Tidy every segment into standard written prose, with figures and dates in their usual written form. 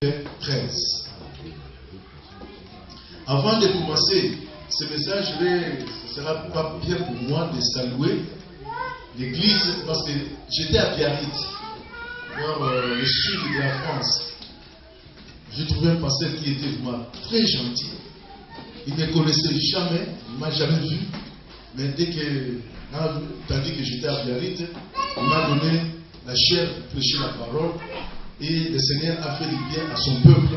13. Avant de commencer ce message, ce sera pas bien pour moi de saluer l'église parce que j'étais à Biarritz, dans le sud de la France. J'ai trouvé un pasteur qui était vraiment très gentil. Il ne me connaissait jamais, il ne m'a jamais vu. Mais tandis que j'étais à Biarritz, il m'a donné la chair pour prêcher la parole. Et le Seigneur a fait du bien à son peuple.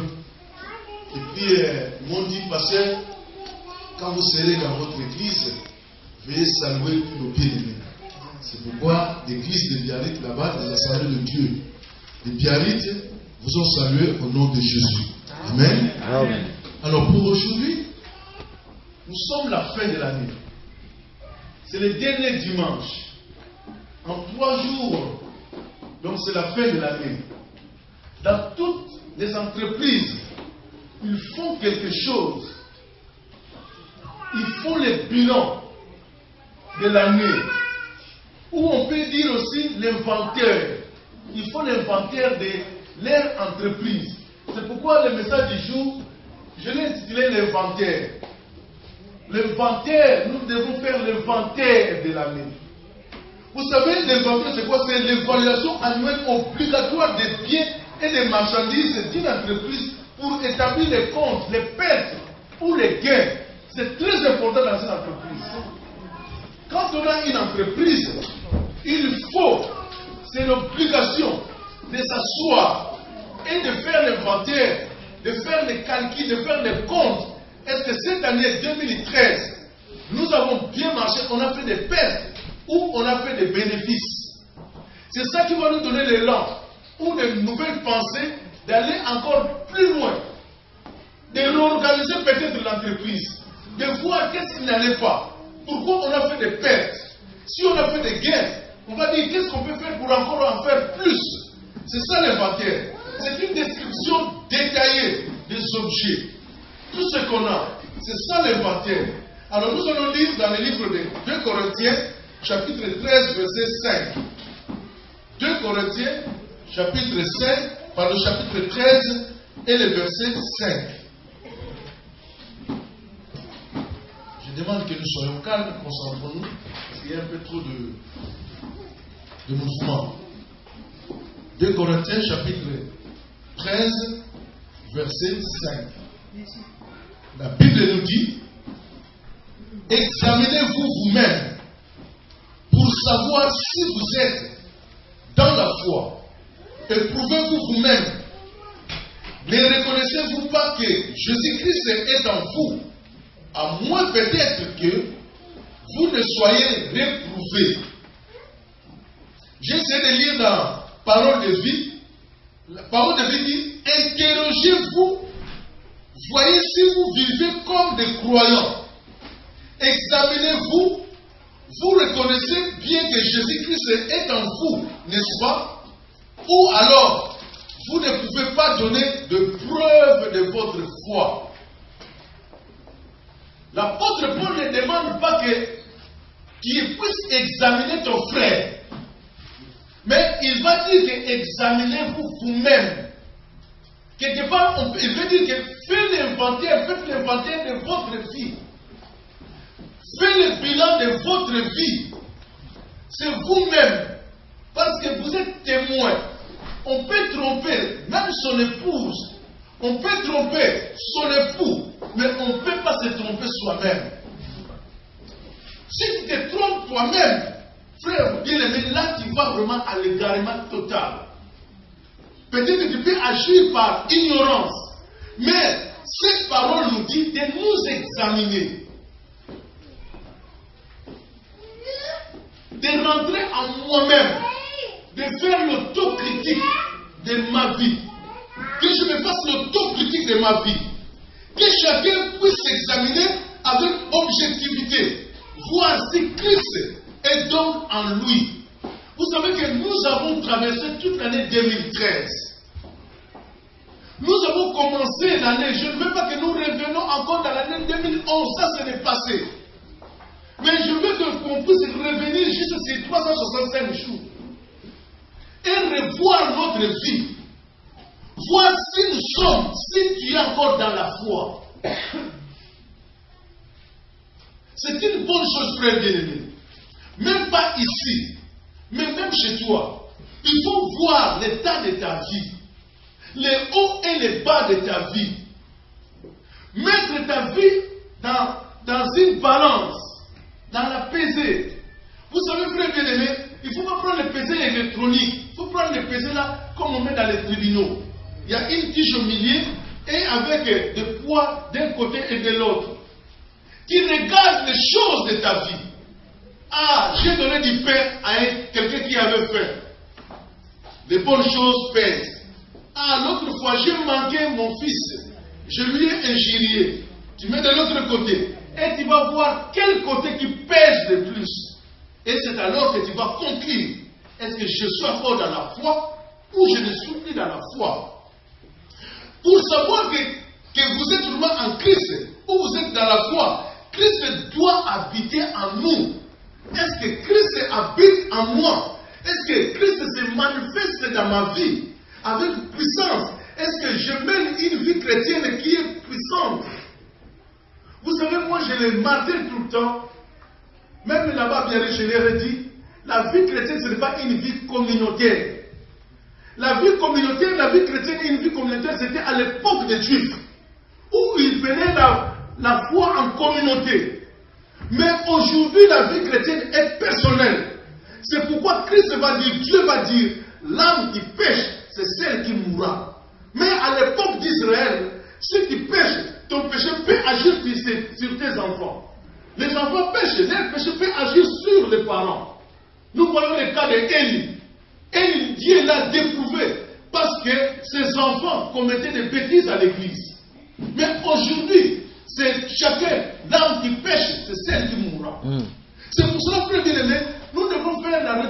Et puis, ils m'ont dit, pasteur, quand vous serez dans votre église, veuillez saluer tous nos bien-aimés. C'est pourquoi l'église de Biarritz, là-bas, les assemblées de Dieu de Biarritz, vous ont salué au nom de Jésus. Amen. Amen. Alors, pour aujourd'hui, nous sommes la fin de l'année. C'est le dernier dimanche. En 3 jours, donc c'est la fin de l'année. Dans toutes les entreprises, ils font quelque chose. Ils font le bilan de l'année. Ou on peut dire aussi l'inventaire. Ils font l'inventaire de leur entreprise. C'est pourquoi le message du jour, je l'ai intitulé l'inventaire. L'inventaire, nous devons faire l'inventaire de l'année. Vous savez, l'inventaire, c'est quoi? C'est l'évaluation annuelle obligatoire des biens et des marchandises d'une entreprise pour établir les comptes, les pertes ou les gains. C'est très important dans cette entreprise. Quand on a une entreprise, il faut, c'est l'obligation de s'asseoir et de faire l'inventaire, de faire les calculs, de faire les comptes. Est-ce que cette année 2013, nous avons bien marché, on a fait des pertes ou on a fait des bénéfices? C'est ça qui va nous donner l'élan ou de nouvelles pensées d'aller encore plus loin, de réorganiser peut-être l'entreprise, de voir qu'est-ce qui n'allait pas, pourquoi on a fait des pertes. Si on a fait des gains, on va dire qu'est-ce qu'on peut faire pour encore en faire plus. C'est ça l'inventaire. C'est une description détaillée des objets. Tout ce qu'on a, c'est ça l'inventaire. Alors nous allons lire dans le livre de 2 Corinthiens, chapitre 13, verset 5. 2 Corinthiens, chapitre 5, par le chapitre 13 et le verset 5. Je demande que nous soyons calmes, concentrons-nous, parce qu'il y a un peu trop de mouvement. 2 Corinthiens, chapitre 13, verset 5. La Bible nous dit, examinez-vous vous-même pour savoir si vous êtes dans la foi. Éprouvez-vous vous-même. Ne reconnaissez-vous pas que Jésus-Christ est en vous, à moins peut-être que vous ne soyez réprouvés. J'ai essayé de lire dans Parole de vie. La parole de vie dit, interrogez-vous, voyez si vous vivez comme des croyants. Examinez-vous, vous reconnaissez bien que Jésus-Christ est en vous, n'est-ce pas? Ou alors, vous ne pouvez pas donner de preuve de votre foi. L'apôtre Paul ne demande pas qu'il puisse examiner ton frère. Mais il va dire que examinez-vous vous-même. Quelque part, il veut dire que faites l'inventaire de votre vie. Faites le bilan de votre vie. C'est vous-même. Parce que vous êtes témoin. On peut tromper même son épouse. On peut tromper son époux. Mais on ne peut pas se tromper soi-même. Si tu te trompes toi-même, frère bien-aimé, là tu vas vraiment à l'égarement total. Peut-être que tu peux agir par ignorance. Mais cette parole nous dit de nous examiner. De rentrer en moi-même. De faire l'autocritique de ma vie. Que je me fasse l'autocritique de ma vie. Que chacun puisse s'examiner avec objectivité. Voir si Christ est donc en lui. Vous savez que nous avons traversé toute l'année 2013. Nous avons commencé l'année, je ne veux pas que nous revenions encore dans l'année 2011, ça c'est le passé. Mais je veux qu'on puisse revenir juste ces 365 jours et revoir notre vie voir si nous sommes, si tu es encore dans la foi. C'est une bonne chose, frère bien-aimé. Même pas ici, mais même chez toi. Il faut voir l'état de ta vie, les hauts et les bas de ta vie. Mettre ta vie dans une balance, dans la pesée. Vous savez, frère bien-aimé, il ne faut pas prendre les pesées électroniques. Il faut prendre les pesées là, comme on met dans les tribunaux. Il y a une tige au milieu et avec des poids d'un côté et de l'autre. Tu regardes les choses de ta vie. Ah, j'ai donné du pain à quelqu'un qui avait faim. Les bonnes choses pèsent. Ah, l'autre fois, j'ai manqué mon fils. Je lui ai injurié. Tu mets de l'autre côté. Et tu vas voir quel côté qui pèse le plus. Et c'est alors que tu vas conclure. Est-ce que je suis encore dans la foi ou je ne suis plus dans la foi? Pour savoir que vous êtes vraiment en Christ ou vous êtes dans la foi, Christ doit habiter en nous. Est-ce que Christ habite en moi? Est-ce que Christ se manifeste dans ma vie avec puissance? Est-ce que je mène une vie chrétienne qui est puissante? Vous savez, moi je le martèle tout le temps. Même là-bas, bien je l'ai dit, la vie chrétienne, ce n'est pas une vie communautaire. La vie communautaire, la vie chrétienne et une vie communautaire, c'était à l'époque des Juifs, où ils venaient la foi en communauté. Mais aujourd'hui, la vie chrétienne est personnelle. C'est pourquoi Christ va dire, Dieu va dire, l'âme qui pêche, c'est celle qui mourra. Mais à l'époque d'Israël, si tu pêches, ton péché peut agir sur tes enfants. Les enfants pêchent, leur péché peut agir sur les parents. Nous voyons le cas d'Élie. Élie, Dieu l'a déprouvé parce que ses enfants commettaient des bêtises à l'église. Mais aujourd'hui, c'est chacun, l'âme qui pêche, c'est celle qui mourra. C'est pour cela, frère bien-aimé, nous devons faire la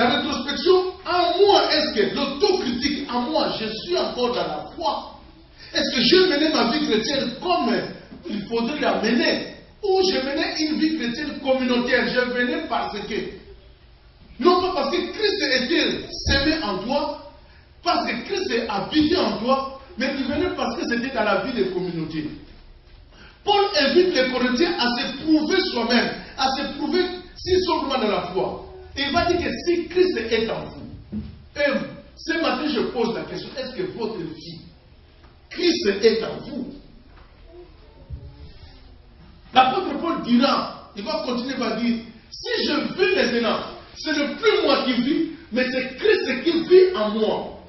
rétrospection. En moi, est-ce que l'autocritique, en moi, je suis encore dans la foi? Est-ce que je menais ma vie chrétienne comme il faudrait la mener? Ou je menais une vie chrétienne communautaire? Je venais parce que, non pas parce que Christ était semé en toi, parce que Christ est habité en toi, mais il venait parce que c'était dans la vie de communauté. Paul invite les Corinthiens à se prouver soi-même, à se prouver s'ils sont vraiment dans la foi. Et il va dire que si Christ est en vous, et ce matin je pose la question, est-ce que votre vie, Christ est en vous? L'apôtre Paul dira, il va continuer à dire, si je vis maintenant, ce n'est plus moi qui vis, mais c'est Christ qui vit en moi.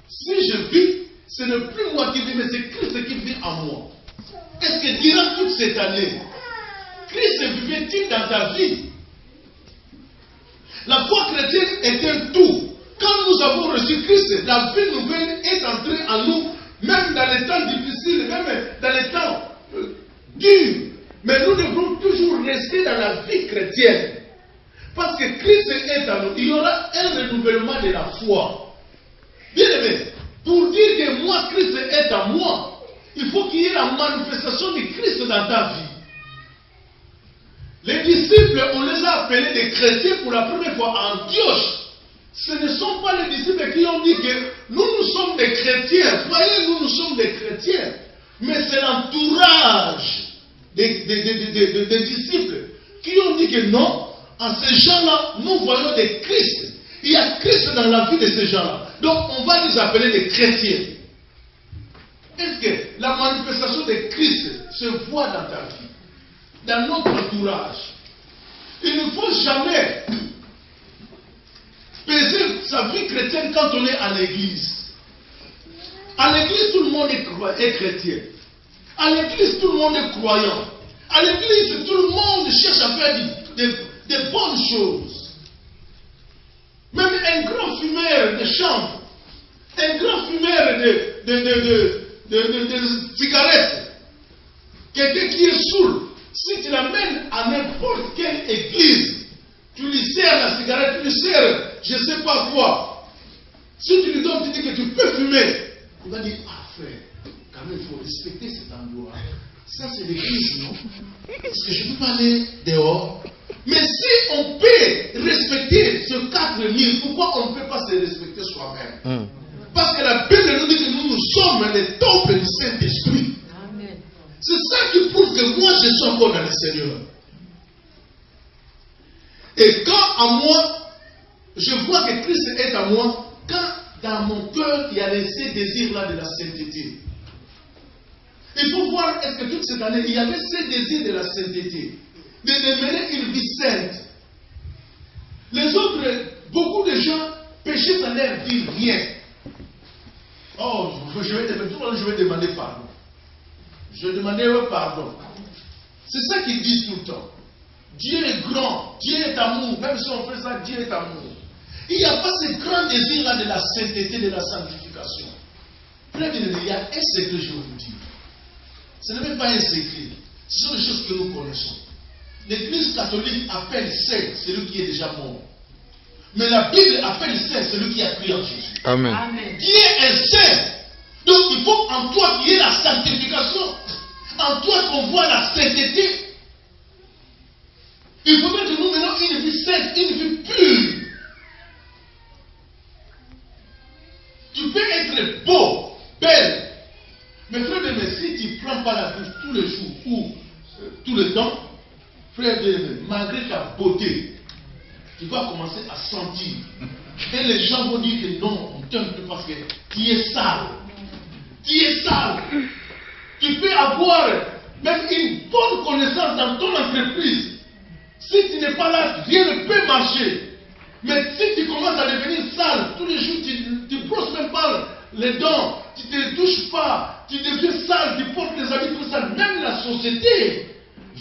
Si je vis, ce n'est plus moi qui vis, mais c'est Christ qui vit en moi. Est-ce que durant toute cette année, Christ vivait-il dans ta vie? La foi chrétienne est un tout. Quand nous avons reçu Christ, la vie nouvelle est entrée en nous, même dans les temps difficiles, même dans les temps durs. Mais nous devons toujours rester dans la vie chrétienne. Parce que Christ est en nous. Il y aura un renouvellement de la foi. Bien aimé, pour dire que moi, Christ est en moi, il faut qu'il y ait la manifestation de Christ dans ta vie. Les disciples, on les a appelés des chrétiens pour la première fois à Antioche. Ce ne sont pas les disciples qui ont dit que nous sommes des chrétiens. Voyez, nous sommes des chrétiens. Mais c'est l'entourage des disciples qui ont dit que non, en ces gens-là, nous voyons des Christ. Il y a Christ dans la vie de ces gens-là. Donc, on va les appeler des chrétiens. Est-ce que la manifestation de Christ se voit dans ta vie, dans notre entourage? Il ne faut jamais peser sa vie chrétienne quand on est à l'église. À l'église, tout le monde est chrétien. À l'église, tout le monde est croyant. À l'église, tout le monde cherche à faire des bonnes choses. Même un grand fumeur de chanvre, un grand fumeur de cigarettes, quelqu'un qui est saoul, si tu l'amènes à n'importe quelle église, tu lui sers la cigarette, tu lui sers je ne sais pas quoi. Si tu lui donnes, tu dis que tu peux fumer, il va dire, ah frère, quand même, il faut respecter cet endroit. Ça, c'est l'église, non? Parce que je ne peux pas aller dehors. Mais si on peut respecter ce cadre mille, pourquoi on ne peut pas se respecter soi-même? Parce que la Bible nous dit que nous sommes les temples du Saint-Esprit. C'est ça qui prouve que moi, je suis encore dans le Seigneur. Et quand à moi, je vois que Christ est à moi, quand dans mon cœur, il y a ces désirs-là de la sainteté. Il faut voir, est-ce que toute cette année, il y avait ces désirs de la sainteté, de mener une vie sainte. Les autres, beaucoup de gens, péché, ça ne leur dit rien. Oh, je vais demander pardon. Je demanderai pardon. C'est ça qu'ils disent tout le temps. Dieu est grand, Dieu est amour. Même si on fait ça, Dieu est amour. Il n'y a pas ce grand désir-là de la sainteté, de la sanctification. Frère bien-aimé, il y a un secret, je vais vous dire. Ce n'est même pas un secret. Ce sont des choses que nous connaissons. L'Église catholique appelle saint celui qui est déjà mort. Mais la Bible appelle saint celui qui a cru en Jésus. Amen. Dieu est saint. Donc il faut en toi qu'il y ait la sanctification. En toi qu'on voit la sainteté. Il faudrait que nous menions une vie sainte, une vie pure. Tu peux être beau, belle. Mais frère de mes, si tu ne prends pas la douche tous les jours ou tout le temps, frère de mes, malgré ta beauté, tu vas commencer à sentir. Et les gens vont dire que non, on t'aime plus parce que tu es sale. Tu es sale. Tu peux avoir même une bonne connaissance dans ton entreprise. Si tu n'es pas là, rien ne peut marcher. Mais si tu commences à devenir sale, tous les jours, tu ne brosses même pas les dents, tu ne te douches pas, tu deviens sale, tu portes des habits tout sales, même la société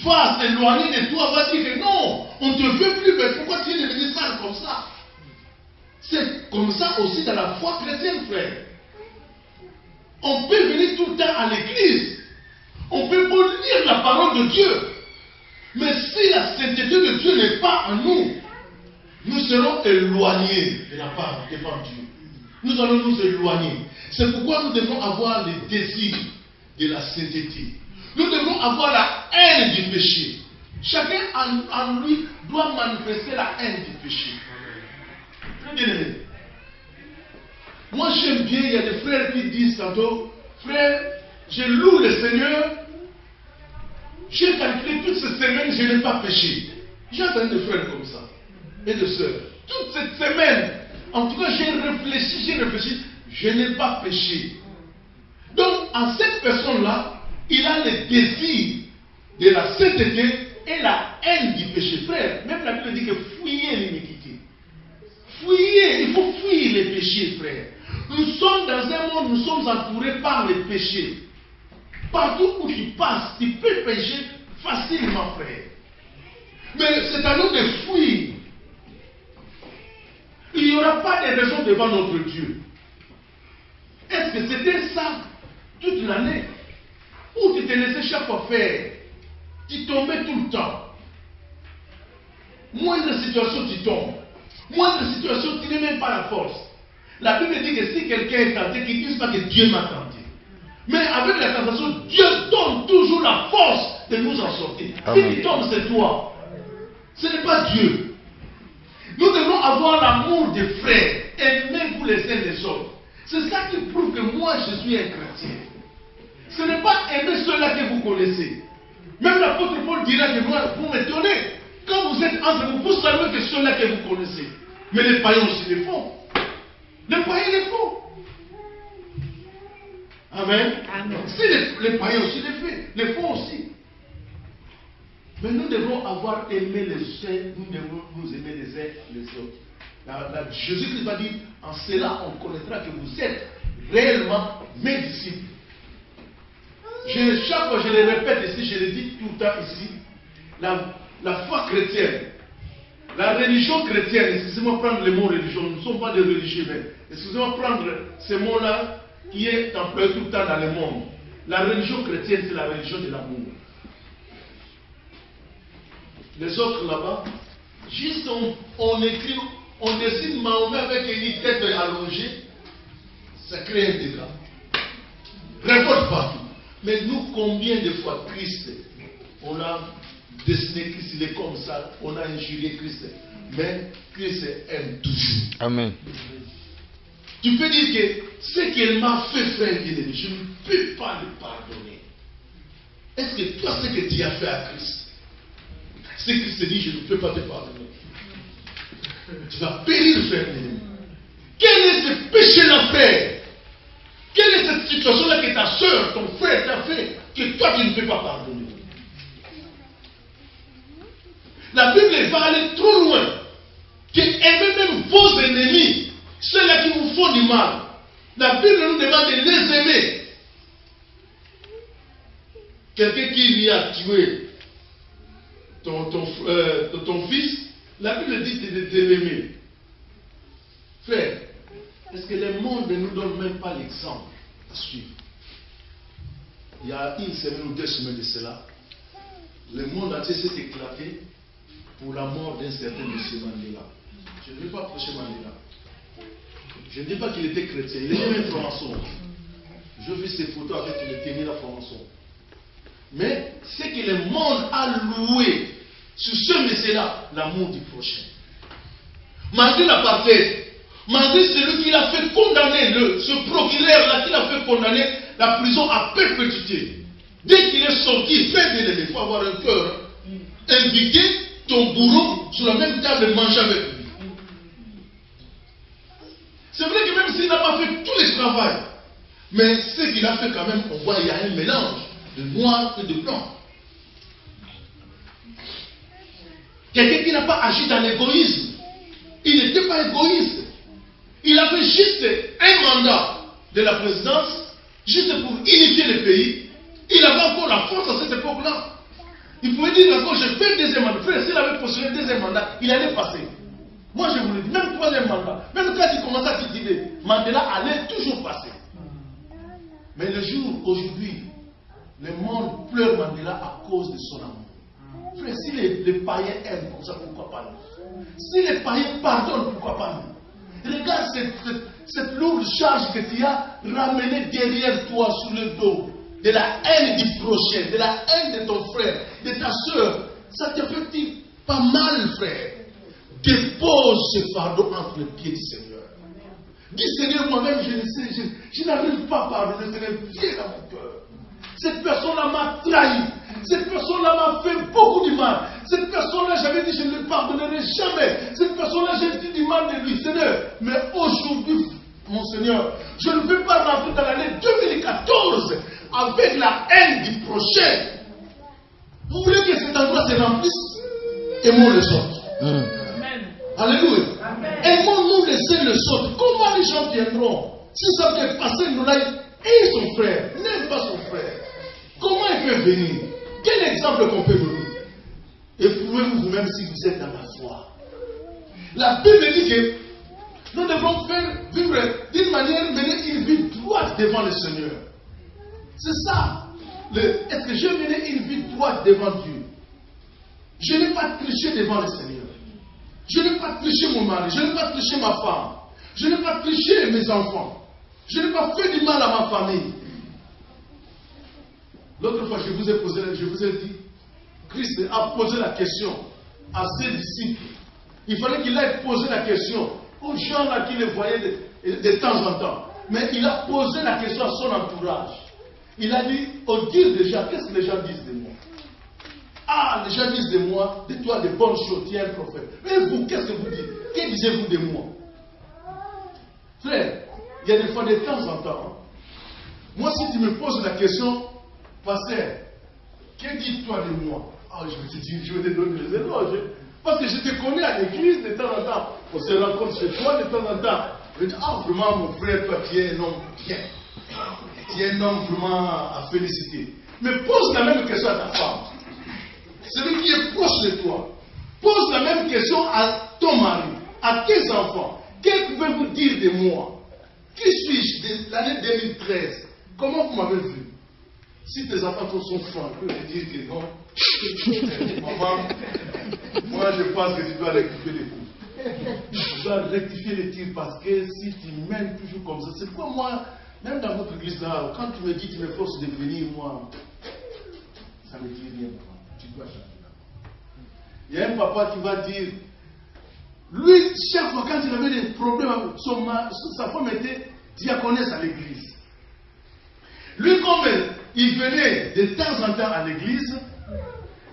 va s'éloigner de toi, va dire que non, on ne te veut plus, mais pourquoi tu es devenu sale comme ça? C'est comme ça aussi dans la foi chrétienne, frère. On peut venir tout le temps à l'église, on peut beau lire la parole de Dieu, mais si la sainteté de Dieu n'est pas en nous, nous serons éloignés de la part devant Dieu. Nous allons nous éloigner. C'est pourquoi nous devons avoir le désir de la sainteté. Nous devons avoir la haine du péché. Chacun en lui doit manifester la haine du péché. Très bien aimé. Moi j'aime bien, il y a des frères qui disent tantôt, frère, je loue le Seigneur, j'ai calculé toute cette semaine, je n'ai pas péché. J'ai entendu des frères comme ça, et des sœurs. Toute cette semaine, en tout cas j'ai réfléchi, je n'ai pas péché. Donc, en cette personne-là, il a le désir de la sainteté et la haine du péché. Frère, même la Bible dit que fuyez l'iniquité. Fuyez, il faut fuir les péchés, frère. Nous sommes dans un monde, nous sommes entourés par les péchés. Partout où tu passes, tu peux pécher facilement, frère. Mais c'est à nous de fuir. Il n'y aura pas de raison devant notre Dieu. Est-ce que c'était ça toute l'année? Ou tu te laissais chaque fois faire? Tu tombais tout le temps. Moindre situation, tu tombes. Moindre situation, tu n'as même pas la force. La Bible dit que si quelqu'un est tenté, qu'il ne dise pas que Dieu m'a tenté. Mais avec la tentation, Dieu donne toujours la force de nous en sortir. Si tu tombes, c'est toi. Ce n'est pas Dieu. Nous devons avoir l'amour des frères, aimer vous les uns les autres. C'est ça qui prouve que moi je suis un chrétien. Ce n'est pas aimer ceux-là que vous connaissez. Même l'apôtre Paul dira que moi, vous m'étonnez. Quand vous êtes entre vous, vous savez que ceux-là que vous connaissez. Mais les païens aussi les font. Les païens les font. Amen. Amen. Si les païens aussi les font aussi. Mais nous devons avoir aimé les uns, nous devons nous aimer les uns les autres. Jésus-Christ va dire, en cela on connaîtra que vous êtes réellement mes disciples. Chaque fois je le répète ici, je le dis tout le temps ici, la foi chrétienne, la religion chrétienne, excusez-moi prendre le mot religion, nous ne sommes pas des religieux, mais excusez-moi prendre ce mot-là qui est employé tout le temps dans le monde. La religion chrétienne, c'est la religion de l'amour. Les autres là-bas, juste on écrit, on dessine Mahomet avec une tête allongée, ça crée un dégât. Révolte partout. Mais nous, combien de fois Christ, on a dessiné Christ, il est comme ça, on a injurié Christ. Mais Christ aime toujours. Amen. Tu peux dire que ce qu'elle m'a fait, frère bien-aimé, je ne peux pas le pardonner. Est-ce que toi, ce que tu as fait à Christ, ce que Christ dit, je ne peux pas te pardonner. Tu vas périr, frère bien-aimé. Quel est ce péché-là, frère? Quelle est cette situation-là que ta soeur, ton frère t'a fait, que toi, tu ne peux pas pardonner? La Bible va aller trop loin. Que aimer même vos ennemis, ceux-là qui vous font du mal. La Bible nous demande de les aimer. Quelqu'un qui vient tuer ton fils, la Bible dit de l'aimer. Frère, est-ce que le monde ne nous donne même pas l'exemple à suivre? Il y a une semaine ou 2 semaines de cela, le monde entier s'est éclaté pour la mort d'un certain monsieur Mandela. Je ne vais pas prêcher Mandela. Je ne dis pas qu'il était chrétien, il était même franc-maçon. Je vis ses photos avec une tenue à franc-maçon. Mais c'est que le monde a loué sur ce monsieur-là l'amour du prochain. Malgré l'apartheid, malgré celui qui l'a fait condamner, ce procureur-là qui l'a fait condamner la prison à perpétuité. Dès qu'il est sorti, il faut avoir un cœur. Inviter ton bourreau sur la même table et manger avec lui. C'est vrai que même s'il n'a pas fait tout le travail, mais ce qu'il a fait quand même, on voit qu'il y a un mélange de noir et de blanc. Quelqu'un qui n'a pas agi dans l'égoïsme. Il n'était pas égoïste. Il avait juste un mandat de la présidence, juste pour unifier le pays. Il avait encore la force à cette époque-là. Il pouvait dire encore, je fais un deuxième mandat. Frère, s'il avait postulé un deuxième mandat, il allait passer. Moi, je vous le dis, même troisième mandat, même quand il commençait à titiller, Mandela allait toujours passer. Mais le jour, aujourd'hui, le monde pleure Mandela à cause de son amour. Frère, si les païens aiment comme ça, pourquoi pas nous? Si les païens pardonnent, pourquoi pas nous? Regarde cette lourde charge que tu as ramenée derrière toi, sur le dos, de la haine du prochain, de la haine de ton frère, de ta soeur. Ça te fait pas mal, frère. Dépose ce fardeau entre les pieds du Seigneur. Dis Seigneur, moi-même, je ne sais, je n'arrive pas à pardonner. Seigneur, viens dans mon cœur. Cette personne-là m'a trahi. Cette personne-là m'a fait beaucoup de mal. Cette personne-là, j'avais dit, je ne le pardonnerai jamais. Cette personne-là, j'ai dit du mal de lui, Seigneur. Mais aujourd'hui, mon Seigneur, je ne veux pas rentrer dans l'année 2014 avec la haine du prochain. Vous voulez que cet endroit se remplisse? Aimons le sort. Alléluia. Aimons-nous laisser le sort. Comment les gens viendront? Si ça fait passer nous là, et son frère, n'aime pas son frère. Comment il peut venir? Quel exemple qu'on peut donner? Éprouvez-vous vous-même si vous êtes dans la foi. La Bible dit que nous devons vivre d'une manière, mener une vie droite devant le Seigneur. C'est ça. Est-ce que je menais une vie droite devant Dieu? Je n'ai pas triché devant le Seigneur. Je n'ai pas triché mon mari. Je n'ai pas triché ma femme. Je n'ai pas triché mes enfants. Je n'ai pas fait du mal à ma famille. L'autre fois, je vous ai dit, Christ a posé la question à ses disciples. Il fallait qu'il aille poser la question aux gens là qui le voyaient de temps en temps. Mais il a posé la question à son entourage. Il a dit, au dire des gens, qu'est-ce que les gens disent de moi? Ah, les gens disent de moi, de toi, de bonnes choses, tu es un prophète. Mais vous, qu'est-ce que vous dites? Que disiez-vous de moi? Frère, il y a des fois de temps en temps. Moi, si tu me poses la question, pasteur, que dis-toi de moi? Ah, je vais te donner les éloges. Parce que je te connais à l'église de temps en temps. On se rencontre chez toi de temps en temps. Je dis, ah, vraiment, mon frère, toi, tu es un homme bien. Tu es un homme vraiment à féliciter. Mais pose la même question à ta femme. Celui qui est proche de toi. Pose la même question à ton mari, à tes enfants. Qu'est-ce que pouvez-vous dire de moi? Qui suis-je de l'année 2013? Comment vous m'avez vu? Si tes enfants sont francs, je peux te dire que non. Maman, moi je pense que tu dois rectifier les coups. Tu dois rectifier les tirs parce que si tu mènes toujours comme ça, c'est quoi moi? Même dans votre église là, quand tu me dis que tu me forces de venir, moi, ça ne me dit rien. Tu dois changer. Il y a un papa qui va dire, lui, chaque fois quand il avait des problèmes, sa femme était diaconesse à l'église. Lui, comme il venait de temps en temps à l'église,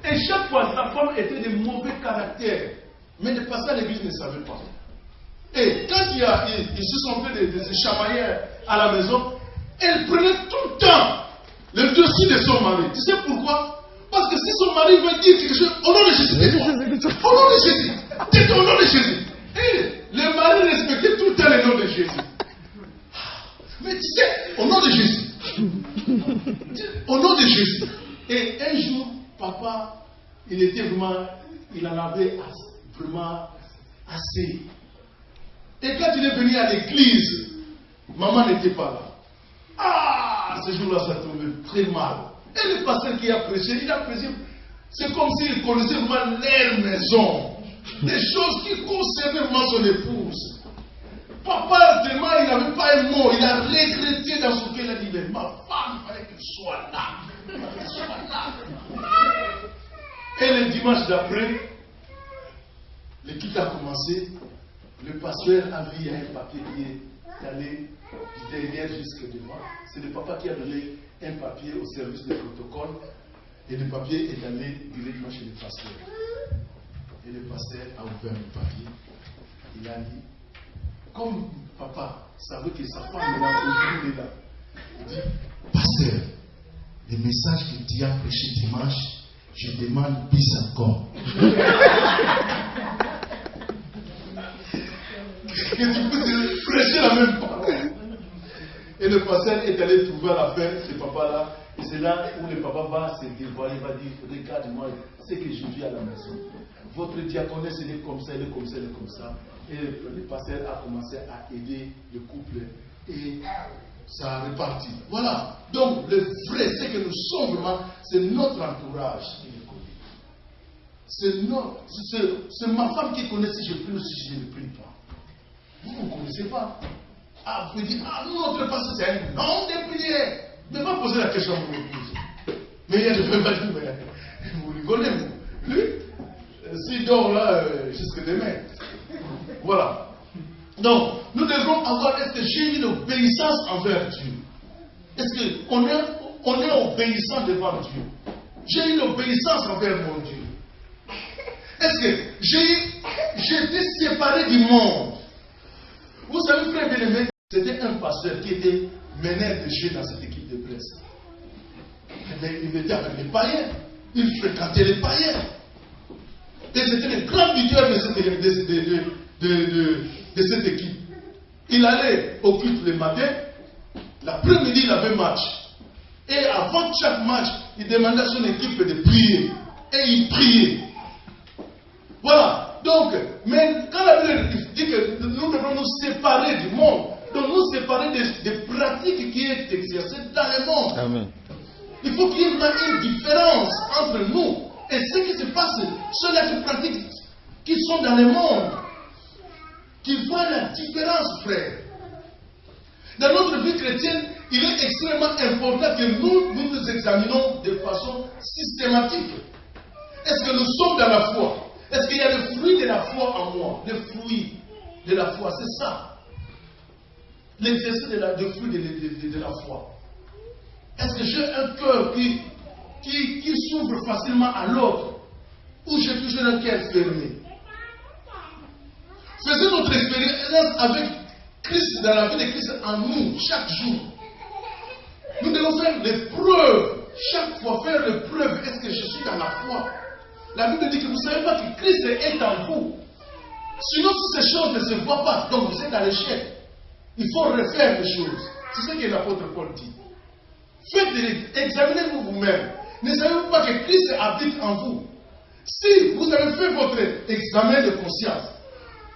et chaque fois sa femme était de mauvais caractère, mais de passer à l'église ne savait pas. Et quand ils se sont fait de se chamailler à la maison, elle prenait tout le temps le dossier de son mari. Tu sais pourquoi? Parce que si son mari veut dire quelque chose, au nom de Jésus, tais-toi. Au nom de Jésus, tais-toi au nom de Jésus. Et le mari respectait tout le temps le nom de Jésus. Mais tu sais, au nom de Jésus. Au nom de Jésus. Et un jour, papa, il en avait vraiment assez. Et quand il est venu à l'église, maman n'était pas là. Ah, ce jour-là, ça tombait très mal. Et le pasteur qui a prêché, c'est comme s'il connaissait vraiment leur maison. Des choses qui concernaient vraiment son épouse. Papa, tellement il n'avait pas un mot, il a regretté dans son cœur, il a dit, mais ma femme, il fallait qu'elle soit là. Et le dimanche d'après, le culte a commencé. Le pasteur a vu un papier qui est allé du derrière jusqu'à devant. C'est le papa qui a donné un papier au service de protocole. Et le papier est allé directement chez le pasteur. Et le pasteur a ouvert le papier. Il a dit, comme papa savait que sa femme est là, il dit, pasteur, le message que tu as prêché dimanche, je demande bis encore. Que tu puisses prêcher la même parole. Et le pasteur est allé trouver à la fin ce papa-là. Et c'est là où le papa va se dévoiler, va dire, regarde-moi ce que je vis à la maison. Votre diaconesse, elle est comme ça, elle est comme ça, elle est comme ça. Et le pasteur a commencé à aider le couple. Et ça a reparti. Voilà. Donc, le vrai, c'est que nous sommes vraiment, c'est notre entourage qui le connaît. C'est ma femme qui connaît si je prie ou si je ne prie pas. Vous ne connaissez pas. Ah, vous dites, ah, notre pasteur, c'est un nom de prière. Ne pas poser la question à mon épouse. Mais il y a des femmes qui disent, vous rigolez, vous. Lui, s'il dort là, jusqu'à demain. Voilà. Donc, nous devons avoir, est-ce que j'ai une obéissance envers Dieu? Est-ce qu'on est obéissant devant Dieu? J'ai une obéissance envers mon Dieu. Est-ce que j'ai été séparé du monde? Vous savez, frère bien-aimé, c'était un pasteur qui était meneur de jeu dans cette équipe de presse. Mais il était avec les païens. Il fréquentait les païens. Et c'était le grand leader de cette équipe. Il allait au culte le matin. L'après-midi, il avait match. Et avant chaque match, il demandait à son équipe de prier. Et il priait. Voilà. Donc, mais quand la Bible dit que nous devons nous séparer du monde, donc nous séparer des pratiques qui sont exercées dans le monde. Amen. Il faut qu'il y ait une différence entre nous et ce qui se passe, ceux-là qui pratiquent, qui sont dans le monde, qui voient la différence, frère. Dans notre vie chrétienne, il est extrêmement important que nous examinons de façon systématique. Est-ce que nous sommes dans la foi? Est-ce qu'il y a le fruit de la foi en moi? Le fruit de la foi, c'est ça. L'exercice du fruit de la foi. Est-ce que j'ai un cœur qui s'ouvre facilement à l'autre? Ou j'ai toujours un cœur fermé? Faisons notre expérience avec Christ, dans la vie de Christ en nous, chaque jour. Nous devons faire des preuves, chaque fois faire des preuves. Est-ce que je suis dans la foi? La Bible dit que vous ne savez pas que Christ est en vous. Sinon, si ces choses ne se voient pas, donc vous êtes à l'échec. Il faut refaire les choses. C'est ce que l'apôtre Paul dit. Examinez-vous vous-même. Ne savez-vous pas que Christ habite en vous? Si vous avez fait votre examen de conscience,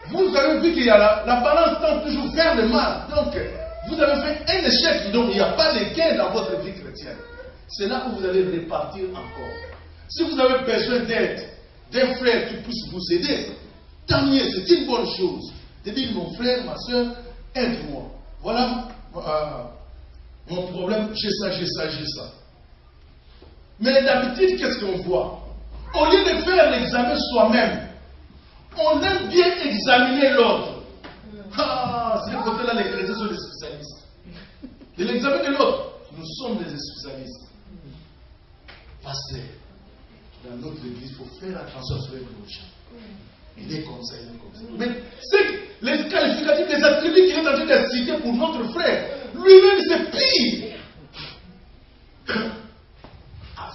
vous avez vu qu'il y a la balance tend toujours vers le mal. Donc, vous avez fait un échec, donc il n'y a pas de gain dans votre vie chrétienne. C'est là où vous allez repartir encore. Si vous avez besoin d'aide, d'un frère qui puisse vous aider, tant mieux, c'est une bonne chose. De dire, mon frère, ma soeur, aide-moi. Voilà Mon problème, j'ai ça, j'ai ça, j'ai ça. Mais d'habitude, qu'est-ce qu'on voit? Au lieu de faire l'examen soi-même, on aime bien examiner l'autre. Ah, c'est le côté-là, les chrétiens sont des spécialistes. De l'examen de l'autre, nous sommes des spécialistes. Pasteur, dans notre église, il faut faire attention à ce que nous gens. Il est comme ça, il est comme ça. Mais c'est les qualificatifs, les attributs qu'il est en train de citer pour notre frère, lui-même c'est pire.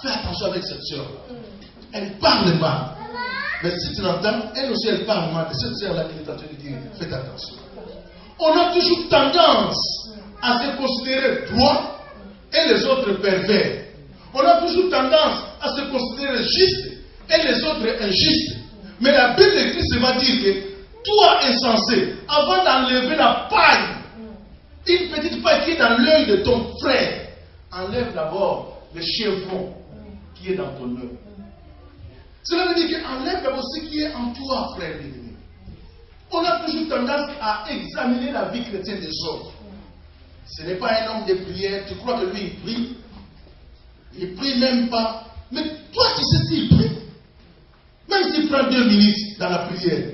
Fais attention avec cette soeur-là. Elle parle mal. Mais si tu l'entends, elle aussi elle parle mal. C'est cette soeur-là qui est en train de dire, faites attention. On a toujours tendance à se considérer droit et les autres pervers. On a toujours tendance à se considérer juste et les autres injustes. Mais la Bible de Christ va dire que toi insensé, avant d'enlever la paille, une petite paille qui est dans l'œil de ton frère, enlève d'abord le chevron qui est dans ton œil. Cela veut dire qu'enlève d'abord ce qui est en toi, frère bien-aimé. On a toujours tendance à examiner la vie chrétienne des autres. Ce n'est pas un homme de prière, tu crois que lui il prie. Il ne prie même pas. Mais toi tu sais s'il prie. Même s'il prend 2 minutes dans la prière,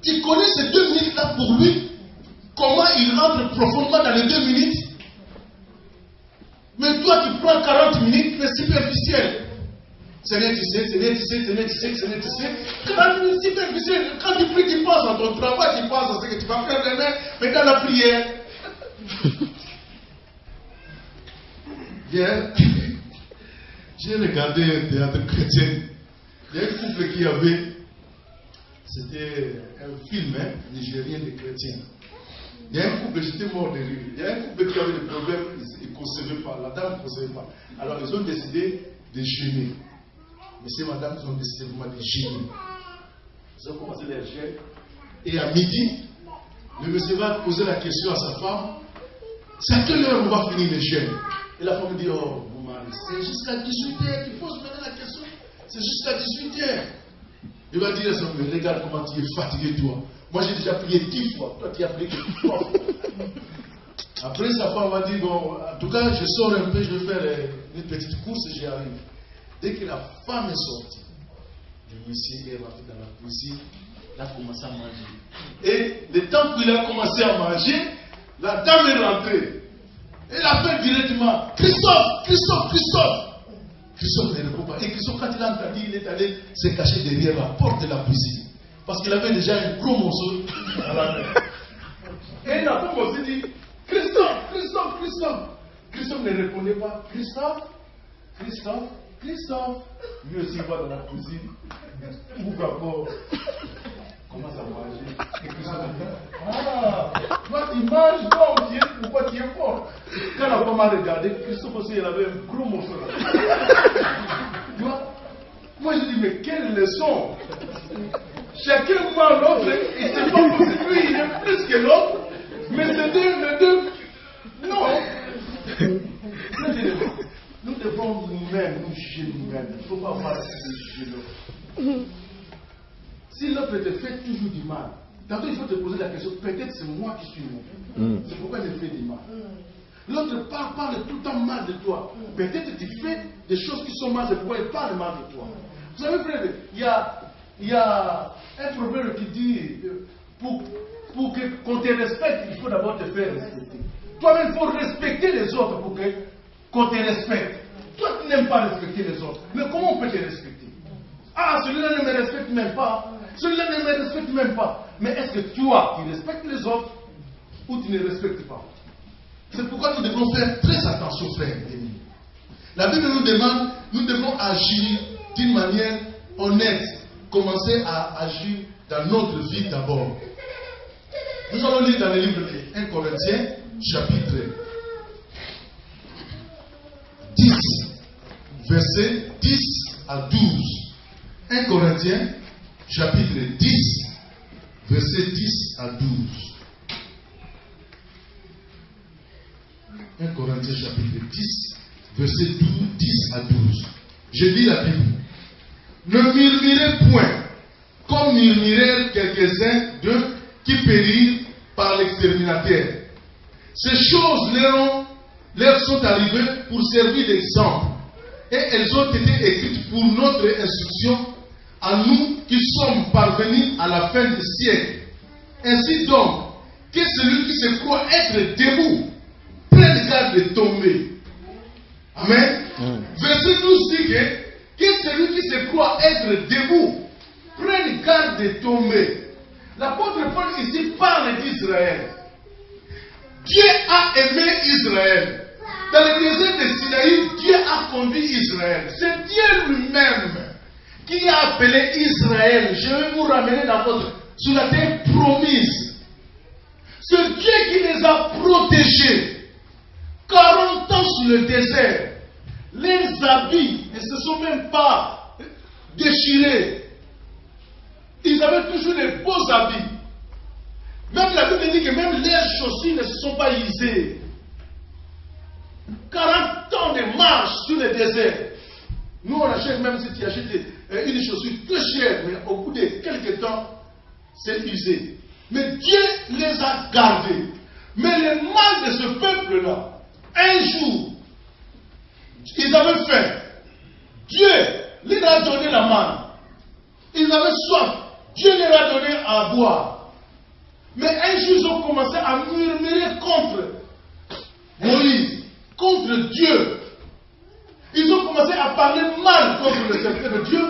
il connaît ces 2 minutes-là pour lui. Comment il rentre profondément dans les 2 minutes. Mais toi tu prends 40 minutes, mais superficiel. Seigneur, tu sais, Seigneur, tu sais, Seigneur, tu sais, Seigneur, tu sais. 40 minutes superficiel. Quand tu pries, tu penses à ton travail, tu penses à ce que tu vas faire demain, mais dans la prière. Bien. J'ai regardé un théâtre chrétien. Il y a un couple qui avait, c'était un film nigérien de chrétiens. Il y a un couple, j'étais mort de rire. Il y a un couple qui avait des problèmes, ils ne concevaient pas, la dame ne concevait pas. Alors ils ont décidé de jeûner. Monsieur et madame, ils ont décidé vraiment de jeûner. Ils ont commencé les jeûnes. Et à midi, le monsieur va poser la question à sa femme, c'est à quelle heure on va finir les jeûnes? Et la femme dit, oh, mon mari, c'est jusqu'à 18h qu'il faut se poser la question. C'est jusqu'à 18h. Il va dire à son frère, regarde comment tu es fatigué toi. Moi j'ai déjà prié 10 fois, toi tu as prié 3 fois. Après sa femme va dire, bon, en tout cas je sors un peu, je vais faire une petite course et j'y arrive. Dès que la femme est sortie, le monsieur est rentré dans la cuisine, il a commencé à manger. Et le temps qu'il a commencé à manger, la dame est rentrée. Elle appelle directement, Christophe, Christophe, Christophe. Christophe ne répond pas. Et Christophe, quand il a entendu, il est allé se cacher derrière la porte de la cuisine. Parce qu'il avait déjà un gros morceau à la main. Et la femme aussi dit, Christophe, Christophe, Christophe. Christophe ne répondait pas. Christophe, Christophe, Christophe. Lui aussi va dans la cuisine. Ouvre la porte. Commence à manger. Et Christophe dit, ah, toi tu manges, donc pourquoi tu es fort? Quand la femme a regardé, Christophe aussi, il avait un gros morceau là. Tu vois? Moi je dis, mais quelle leçon! Chacun voit l'autre, il ne sait pas que lui, il est plus que l'autre, mais c'est les deux. Non! Nous devons nous-mêmes nous juger nous-mêmes. Il ne faut pas voir si juger l'autre. Si l'autre te fait toujours du mal, tantôt il faut te poser la question, peut-être c'est moi qui suis mauvais. C'est pourquoi il me fait du mal. L'autre parle tout le temps mal de toi. Peut-être tu fais des choses qui sont mal, c'est pourquoi il parle mal de toi. Vous savez, frère, il y a un proverbe qui dit, pour qu'on te respecte, il faut d'abord te faire respecter. Toi-même, il faut respecter les autres pour qu'on te respecte. Toi, tu n'aimes pas respecter les autres. Mais comment on peut te respecter? Ah, celui-là ne me respecte même pas. Celui-là ne me respecte même pas. Mais est-ce que toi, tu respectes les autres ou tu ne respectes pas? C'est pourquoi nous devons faire très attention, frère. La Bible nous demande, nous devons agir d'une manière honnête. Commencer à agir dans notre vie d'abord. Nous allons lire dans le livre de 1 Corinthiens, chapitre 10, versets 10 à 12. 1 Corinthiens, chapitre 10, versets 10 à 12. 1 Corinthiens, chapitre 10, versets 10 à 12. Je lis la Bible. Ne murmurez point, comme murmurèrent quelques-uns d'eux qui périrent par l'exterminateur. Ces choses leur ont leur sont arrivées pour servir d'exemple. Et elles ont été écrites pour notre instruction, à nous qui sommes parvenus à la fin du siècle. Ainsi donc, que celui qui se croit être debout prenne garde de tomber. Amen. Verset 12 dit que celui qui se croit être debout prenne garde de tomber. L'apôtre Paul ici parle d'Israël. Dieu a aimé Israël. Dans le désert de Sinaï, Dieu a conduit Israël. C'est Dieu lui-même qui a appelé Israël. Je vais vous ramener sur la terre promise. C'est Dieu qui les a protégés. 40 ans sur le désert. Leurs habits ne se sont même pas déchirés. Ils avaient toujours les beaux habits. Même la Bible dit que même leurs chaussures ne se sont pas usées. 40 ans de marche sur le désert. Nous, on achète, même si tu achètes une chaussure très chère, mais au bout de quelques temps, c'est usé. Mais Dieu les a gardés. Mais le mal de ce peuple-là, un jour, ils avaient faim. Dieu leur a donné la manne. Ils avaient soif. Dieu leur a donné à boire. Mais un jour, ils ont commencé à murmurer contre Moïse, contre Dieu. Ils ont commencé à parler mal contre le serviteur de Dieu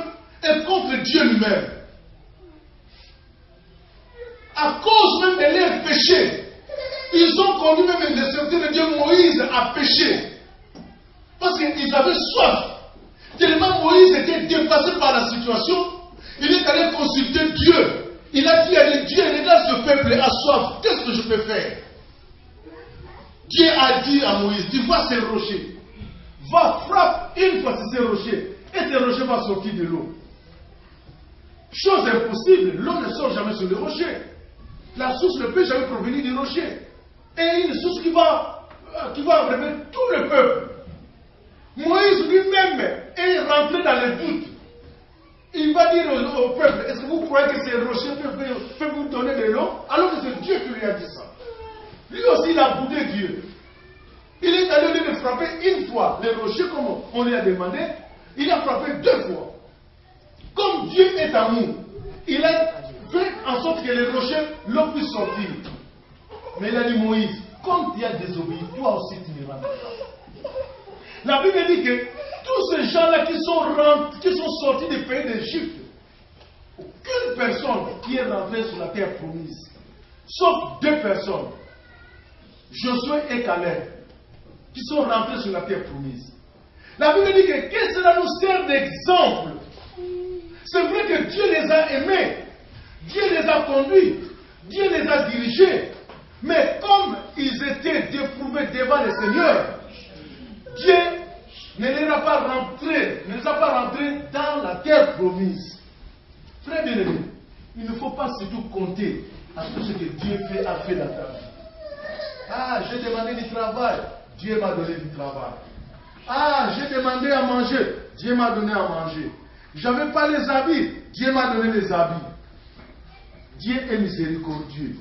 et contre Dieu lui-même. À cause même de leurs péchés, ils ont conduit même le serviteur de Dieu Moïse à pécher. Parce qu'ils avaient soif. Tellement Moïse était dépassé par la situation, il est allé consulter Dieu. Il a dit à Dieu, regarde ce peuple a soif, qu'est-ce que je peux faire? Dieu a dit à Moïse, tu vois ces rochers, va frappe une fois sur ces rochers, et ces rochers vont sortir de l'eau. Chose impossible, l'eau ne sort jamais sur les rochers. La source ne peut jamais provenir du rocher. Et une source qui va abréver tout le peuple. Moïse lui-même est rentré dans le doute. Il va dire au peuple, est-ce que vous croyez que ces rochers peuvent vous donner de l'eau? Alors que c'est Dieu qui lui a dit ça. Lui aussi, il a boudé Dieu. Il est allé lui frapper une fois les rochers comme on lui a demandé. Il a frappé 2 fois. Comme Dieu est amour, il a fait en sorte que les rochers l'eau puisse sortir. Mais il a dit Moïse, comme tu as désobéi, toi aussi tu me rendras. La Bible dit que tous ces gens-là qui sont sortis du pays d'Égypte, aucune personne qui est rentrée sur la terre promise, sauf 2 personnes, Josué et Caleb, qui sont rentrés sur la terre promise. La Bible dit que cela nous sert d'exemple. C'est vrai que Dieu les a aimés, Dieu les a conduits, Dieu les a dirigés, mais comme ils étaient déprouvés devant le Seigneur, Dieu ne les a pas rentrés dans la terre promise. Frère bien-aimé, il ne faut pas surtout compter à tout ce que Dieu a fait dans ta vie. Ah, j'ai demandé du travail, Dieu m'a donné du travail. Ah, j'ai demandé à manger, Dieu m'a donné à manger. J'avais pas les habits, Dieu m'a donné les habits. Dieu est miséricordieux.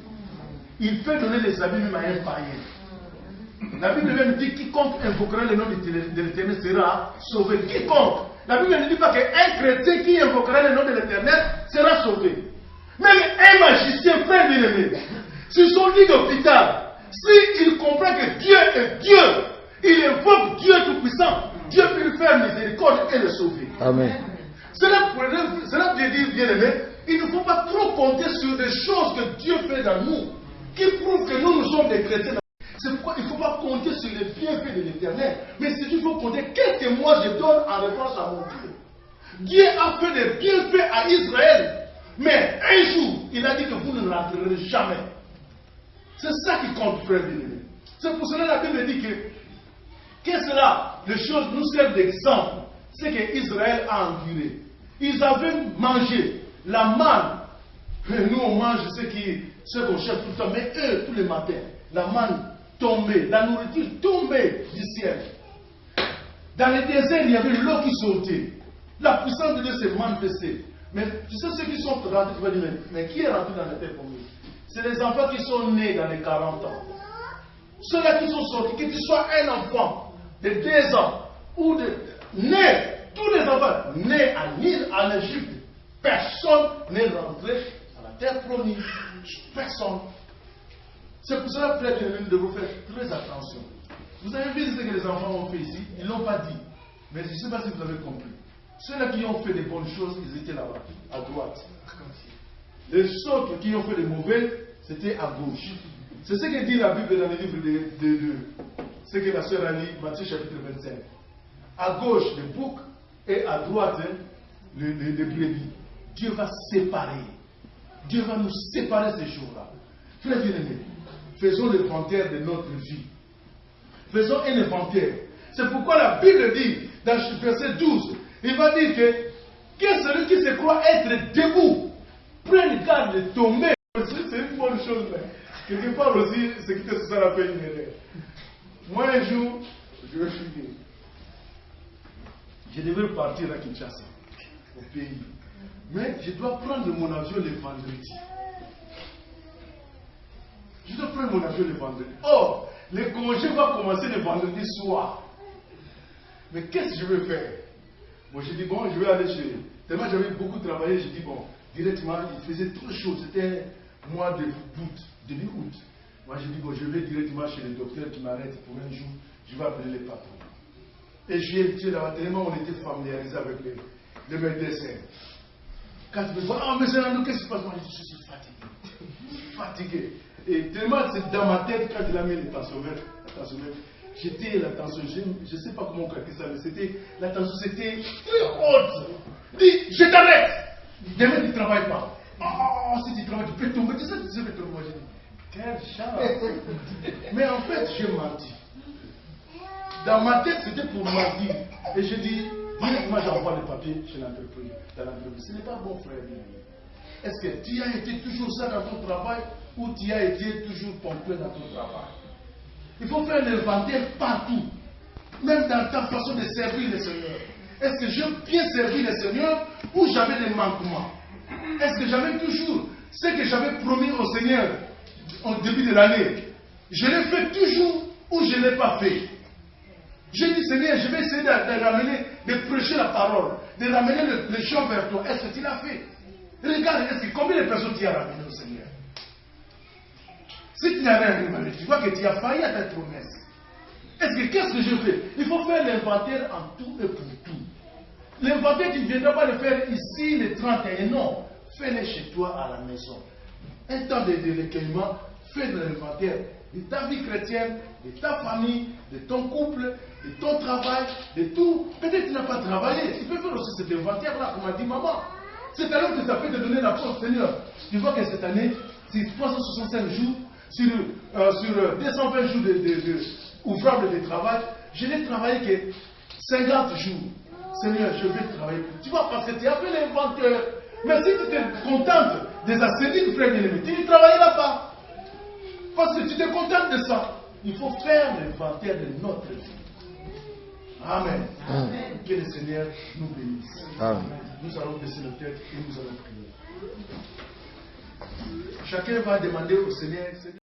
Il peut donner les habits même à un païen. La Bible même dit quiconque invoquera le nom de l'Éternel sera sauvé. Quiconque. La Bible ne dit pas qu'un chrétien qui invoquera le nom de l'Éternel sera sauvé. Même un magicien, frère bien-aimé, sur son lit d'hôpital, s'il comprend que Dieu est Dieu, il invoque Dieu Tout-Puissant, Dieu peut lui faire miséricorde et le sauver. Amen. Cela veut dire, bien-aimé, il ne faut pas trop compter sur des choses que Dieu fait dans nous, qui prouvent que nous sommes des chrétiens. C'est pourquoi il ne faut pas compter sur les bienfaits de l'Éternel, mais c'est il faut compter qu'est-ce que moi je donne en réponse à mon Dieu. Dieu a fait des bienfaits à Israël, mais un jour, il a dit que vous ne rentrerez jamais. C'est ça qui compte, frère bien-aimé. C'est pour cela que la Bible dit que cela, les choses nous servent d'exemple. C'est qu'Israël a enduré. Ils avaient mangé la manne. Nous, on mange ce qu'on cherche tout le temps, mais eux, tous les matins, la manne tombait, la nourriture tombait du ciel. Dans le désert, il y avait l'eau qui sautait. La puissance de Dieu s'est manifestée. Mais tu sais ceux qui sont rentrés, tu vas dire, mais qui est rentré dans la terre promise? C'est les enfants qui sont nés dans les 40 ans. Ceux-là qui sont sortis, que tu sois un enfant de 2 ans ou de né, tous les enfants nés en Égypte, personne n'est rentré à la terre promise. Personne. C'est pour cela que nous devons faire très attention. Vous avez vu ce que les enfants ont fait ici? Ils ne l'ont pas dit. Mais je ne sais pas si vous avez compris. Ceux-là qui ont fait des bonnes choses, ils étaient là-bas, à droite. Les autres qui ont fait des mauvais, c'était à gauche. C'est ce que dit la Bible dans le livre de ce que la sœur a lu, Matthieu chapitre 25. À gauche, les boucs, et à droite, les brebis. Dieu va séparer. Dieu va nous séparer ces jours-là. Frères bien-aimés, faisons l'inventaire de notre vie. Faisons un inventaire. C'est pourquoi la Bible dit, dans le verset 12, il va dire que celui qui se croit être debout, prenne garde de tomber. C'est une bonne chose. Quelque part aussi, c'est que ça a fait une erreur. Moi, un jour, je vais fumer. Je devais partir à Kinshasa, au pays. Mais je dois prendre mon avion le vendredi. Je dois prendre mon avion le vendredi. Or, le congé va commencer le vendredi soir. Mais qu'est-ce que je vais faire? Bon, j'ai dit, bon, je vais aller chez... Tellement j'avais beaucoup travaillé, j'ai dit, bon, directement, il faisait trop chaud. C'était mois d'août, début août. Moi, j'ai dit, bon, je vais directement chez le docteur qui m'arrête pour un jour. Je vais appeler les patrons. Et j'ai été là-bas, tellement on était familiarisés avec les médecins. Quand ils me disent, ah, mais c'est là, qu'est-ce qui se passe? Moi, je suis fatigué. Fatigué. Et tellement c'est dans ma tête, quand il a mis le tensiomètre, j'étais la tension, je ne sais pas comment on calcule ça, mais la tension c'était très haute. Dis, je t'arrête. Demain, tu ne travailles pas. Oh, si tu travailles, tu peux tomber. Tu sais, tu peux tomber. Moi, j'ai dit, quelle chance. Mais en fait, j'ai menti. Dans ma tête, c'était pour mentir. Et j'ai dit, moi j'envoie le papier chez l'entreprise. Ce n'est pas bon, frère. Est-ce que tu as été toujours ça dans ton travail ou tu as été toujours pompé dans ton travail? Il faut faire l'inventaire partout. Même dans ta façon de servir le Seigneur. Est-ce que j'ai bien servi le Seigneur ou j'avais des manquements? Est-ce que j'avais toujours ce que j'avais promis au Seigneur au début de l'année? Je l'ai fait toujours ou je ne l'ai pas fait? J'ai dit, Seigneur, je vais essayer de ramener, de prêcher la parole, de ramener les gens vers toi. Est-ce que tu l'as fait? Regarde, combien de personnes tu as ramené au Seigneur? Si tu n'as rien ramené, tu vois que tu as failli à ta promesse. Qu'est-ce que je fais? Il faut faire l'inventaire en tout et pour tout. L'inventaire, tu ne viendras pas le faire ici le 31, non. Fais-le chez toi à la maison. Un temps de recueillement, fais de l'inventaire de ta vie chrétienne, de ta famille, de ton couple, de ton travail, de tout. Peut-être que tu n'as pas travaillé. Tu peux faire aussi cet inventaire-là, comme a dit maman. C'est alors que ça peut te donner la force, Seigneur. Tu vois que cette année, c'est 365 jours, sur 220 jours ouvrables de travail, je n'ai travaillé que 50 jours. Seigneur, je vais travailler. Tu vois, parce que tu as fait l'inventaire. Mais si tu te contentes des ascédiques, frère bien-aimé, tu ne travailleras pas. Parce que tu te contentes de ça. Il faut faire l'inventaire de notre vie. Amen. Amen. Que le Seigneur nous bénisse. Amen. Nous allons baisser nos têtes et nous allons prier. Chacun va demander au Seigneur.